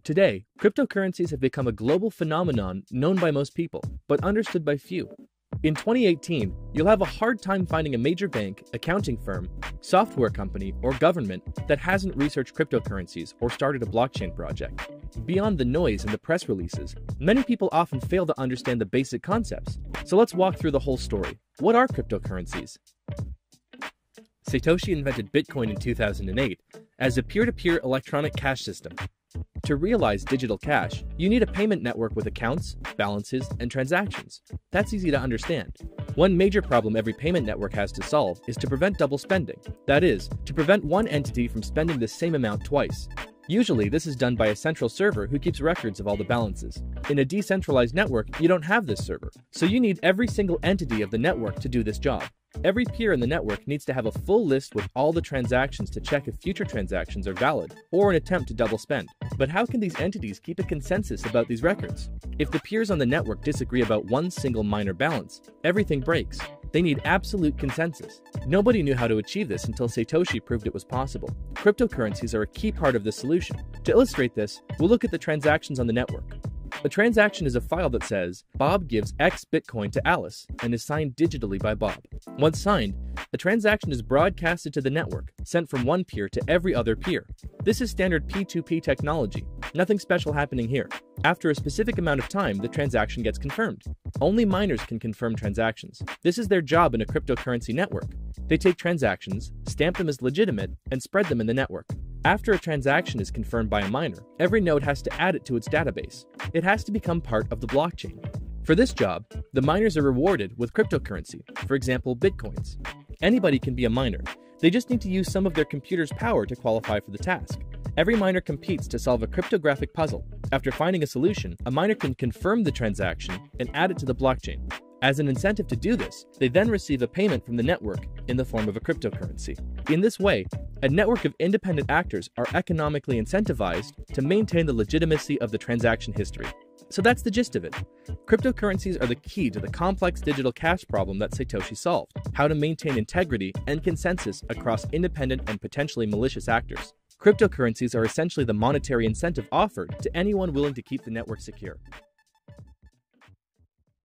Today, cryptocurrencies have become a global phenomenon known by most people, but understood by few. In 2018, you'll have a hard time finding a major bank, accounting firm, software company, or government that hasn't researched cryptocurrencies or started a blockchain project. Beyond the noise and the press releases, many people often fail to understand the basic concepts. So let's walk through the whole story. What are cryptocurrencies? Satoshi invented Bitcoin in 2008 as a peer-to-peer electronic cash system. To realize digital cash, you need a payment network with accounts, balances, and transactions. That's easy to understand. One major problem every payment network has to solve is to prevent double spending. That is, to prevent one entity from spending the same amount twice. Usually, this is done by a central server who keeps records of all the balances. In a decentralized network, you don't have this server, so you need every single entity of the network to do this job. Every peer in the network needs to have a full list with all the transactions to check if future transactions are valid, or an attempt to double spend. But how can these entities keep a consensus about these records? If the peers on the network disagree about one single minor balance, everything breaks. They need absolute consensus. Nobody knew how to achieve this until Satoshi proved it was possible. Cryptocurrencies are a key part of this solution. To illustrate this, we'll look at the transactions on the network. A transaction is a file that says, Bob gives X Bitcoin to Alice and is signed digitally by Bob. Once signed, the transaction is broadcasted to the network, sent from one peer to every other peer. This is standard P2P technology. Nothing special happening here. After a specific amount of time, the transaction gets confirmed. Only miners can confirm transactions. This is their job in a cryptocurrency network. They take transactions, stamp them as legitimate, and spread them in the network. After a transaction is confirmed by a miner, every node has to add it to its database. It has to become part of the blockchain. For this job, the miners are rewarded with cryptocurrency, for example, bitcoins. Anybody can be a miner. They just need to use some of their computer's power to qualify for the task. Every miner competes to solve a cryptographic puzzle. After finding a solution, a miner can confirm the transaction and add it to the blockchain. As an incentive to do this, they then receive a payment from the network in the form of a cryptocurrency. In this way, a network of independent actors are economically incentivized to maintain the legitimacy of the transaction history. So that's the gist of it. Cryptocurrencies are the key to the complex digital cash problem that Satoshi solved: how to maintain integrity and consensus across independent and potentially malicious actors. Cryptocurrencies are essentially the monetary incentive offered to anyone willing to keep the network secure.